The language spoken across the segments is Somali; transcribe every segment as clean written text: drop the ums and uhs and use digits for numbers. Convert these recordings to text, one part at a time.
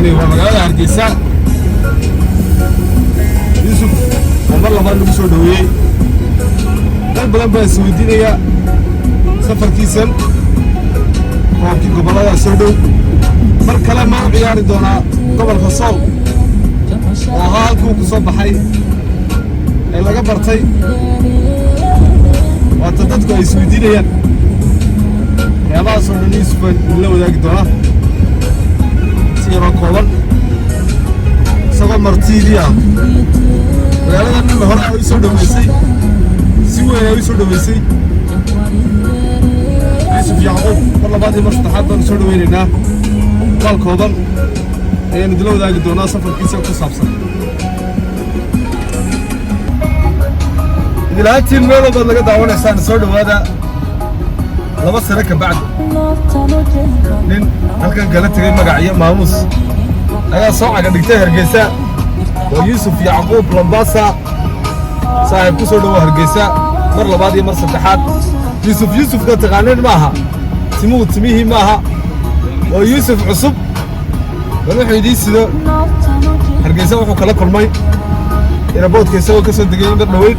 halkani waa magaalada Hargeysa. Yusuf mar labaad lagu soo dhaweeyay. dad badan baa isweydiinaya safarkiisan koobkii gobolada soo dhow mar kale ma ciyaari doonaa gobolka Sool oo halkuu ku soo baxay ee laga bartay waata dadku ay isweydiinayaan waxyaabaha soo dhan Yusuf la wadaagi doonaa si yaro kooban isagoo martiidii ah magaalada dhan hore ay soo dhaweysay si weyn ay soo dhaweysay Yusuf Yacquub mar labaad iyo mar saddexaad baan soo dhaweynaynaa qaal kooban ayaan idila wadaagi doonaa safarkiisa ku saabsan ilaatiin meel walba laga daawanaysaan soo dhawaada laba sano ka bacdi nin halkan kala tagay magaciyo maamuus ayaa soo caga dhigtay Hargeysa oo Yusuf Yacquub Lambasa saaxiib ku soo dhawo Hargeysa mar labaad iyo mar saddexaad Yusuf ka taqaaneen maaha timihii maaha oo Yusuf cusub wuxuu idin sido Hargeysa wuxuu kala kulmay airportka isagoo ka soo degay mar dhaweyd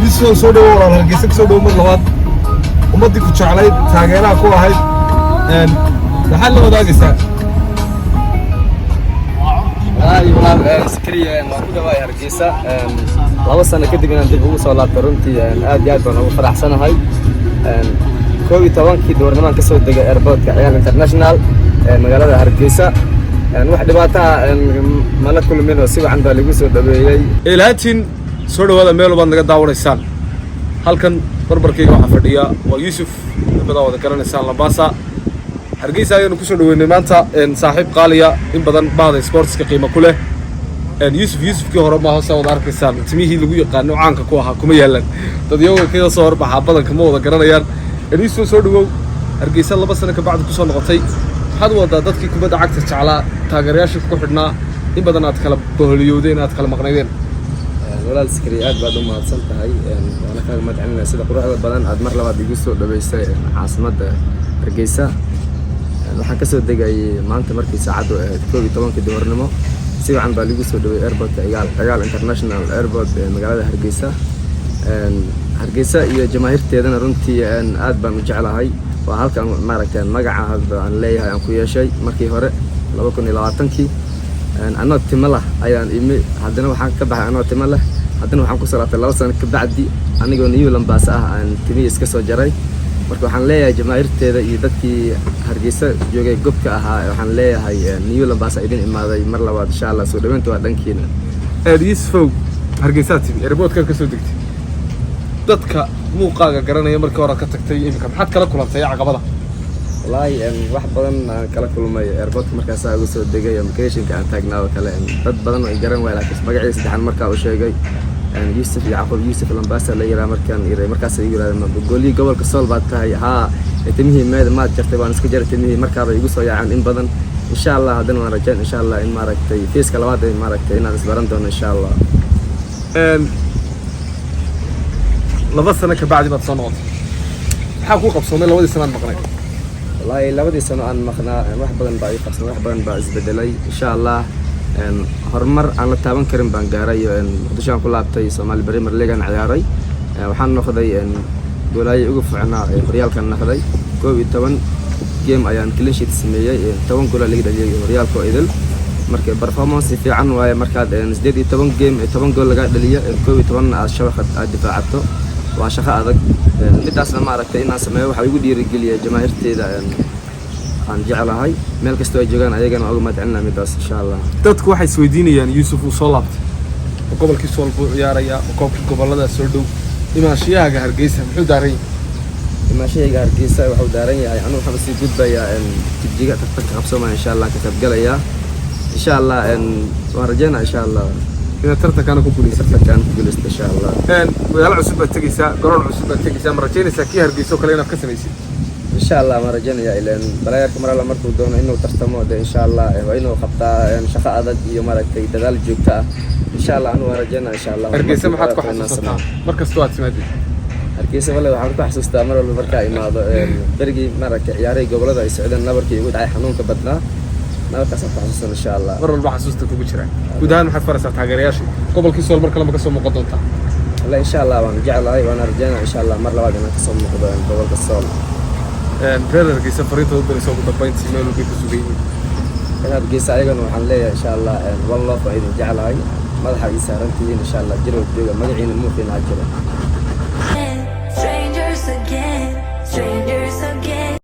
Yusuf soo dhawo walaal Hargeysa ka soo dhawo mar labaad ummadii ku jeclayd taageeraha ku ahayd maxaa la wadaagaysaa والله سكرية موجودة ويا هرجيسة لو سنة كده من عند بوس ولا ترنتي عادي عاد وأنا فرح سنة هاي كوي طبعا كده ورنا كسر دقة إيربورت كعيال إنترناشنال مجال هرجيسة واحد باتها مالك كل من وسيب عنده اللي بيسوي دبي ilaatiin soo dhawaada meel walba naga daawanaysaan halkan barbarkayga waxa fadhiya waa Yusuf badan wada garanaysaan Lambasa Hargeysa ayaan ku soo dhaweynay maanta saaxiib qaaliya in badan baada sportska qiimo ku leh Yusufkii hore ma hoosa wada arkaysaan timihii lagu yaqaan caanka ku ahaa kuma yaalan dad iyaga ka soo horbaxa badanka ma wada garanayaan Yusuf soo dhawow Hargeysa laba sano ka bacdi ku soo noqotay waxaad wada dadkii kubadda cagta jeclaa taageerayaasha ku xidhnaa in badan aad kala boholiyowdeen aad kala maqnaydeen walaal Sikriyaad baad u mahadsantahay ana ka madcilnaa sida quruxda badan aad mar labaad igu soo dhaweysay caasimada Hargeysa waxaan ka soo degay maanta markii saacadu ahayd 12 duhurnimo si wacan baa lagu soo dhaweeyay airportka Cigaal International Airport magaalada Hargeysa iyo jamaahirteedana runtii aad baan u jeclahay waa halkan maaragtay magaca hadda aan leeyahay aan ku yeeshay markii hore 2020kii anoo timala ayaan imi haddana waxaan ka baxay anoo timala haddana waxaan ku salaatay 2 sano ka bacdi anigoo New Lambasa ah aan timiis iska soo jaray marka waxaan leeyahay jamaahirteeda iyo dadkii Hargeysa joogay gobka ahaa waxaan leeyahay New Lambasa idin imaaday mar labaad insha Allah soo dhaweynta waa dhankiina Yusuf Hargeysa timi airportka ka soo degtay dadka muuqaaga garanaya markii hore ka tagtay imika maxaad kala kulantay caqabada wallahi wax badan aan kala kulmay airportka markaas aan ugu soo degay immigration-ka aan taagnaa kale dad badan oo garan waayay laakiin magaciisa saddexan markaa u sheegay Yusuf Yacquub Yusuf Lambasa la yiraahdo markaas ay yiraahdeen goolii gobolka Sool baad tahay timihii ma jirtay baan iska jaray timihii markaa bay igu soo yaacaan in badan insha Allah haddana waan rajaan insha Allah in maaragtay feeska labaad ay maaragtay inaan isbaran doono insha Allah laba sano ka bacdi baad soo noqotay maxaa ku qabsoomay labadii sano aan maqnay wallahi labadii sano aan maqnaa wax badan baa qabsoomay wax badan baa isbedelay insha Allah horumar aan la taaban karin baan gaaray Muqdisho aan ku laabtay Soomaali Premier League aan ciyaaray waxaan noqday goolay ugu fiicnaa horyaalkan noqday 12 game ayaan clean sheet sameeyay 10 gool laga dhaliyay horyaalka idil marka performance fiican waaye markaad 18 game 10 gool laga dhaliyay 12 aad shabaqad aad difaacato waa shaqo adag midaasna ma aragtay inaan sameeyo waxa igu dhiirigeliyay jamaahirteeda aan jeclahay meel kasta ay joogaan ayagana uga madcilnaa midaas insha Allah dadku waxay isweydiinayaan Yusuf uu soo laabtay gobolkii Sool buu ciyaaraya koobkii gobolada soo dhow imaashiyaaga Hargeysa muxuu daaray imaashiyaaga Hargeysa wuxuu daaran yahay anu waxaan sii gudbayaa tijiga tartanka qabsooma insha Allah ka qaybgalaya insha Allah waan rajaynaa insha Allah إن ترتكان كوكوليس ترتكان كوكوليس إن شاء الله ويلا عصبة تجيسا قرون عصبة تجيسا مرتين سكير جيسو كلنا في كسريسي إن شاء الله مرجان يا إلين بلاير كمرة لما تودون إنه ترتمو ده إن شاء الله وإنه خبطة يعني شقة عدد يوم مرة تدال جوكتا إن شاء الله أنا مرجان إن شاء الله أرجيسا ما حد كحسستها مركز توات سمادي أرجيسا ولا waxaan ku xasuustaa mar walba marka imaado berigi marka ciyaarey gobolada ay socdaan nabarkii ugu dhacay xanuunka badnaa nalkaas aan xasuusan insha Allah mar walba xasuusta kugu jira guud ahaan maxaad faraysaa taageerayaashii gobolkii Sool mar kale ma ka soo muuqan doontaa والله إن شاء الله وأنا جعل وأنا رجعنا إن شاء الله مرة واحدة أنا تصمم قبل الصول. reer Hargeysa fariinta u dirayso ugu dambeyntii meel walba ku sugan yihiin. أنا Hargeysa ayagana waxaan leeyahay إن شاء الله والله فايدين جعل هاي madaxa ii saarantihiin إن شاء الله jiro jooga magaciina muu fiinaa jiro.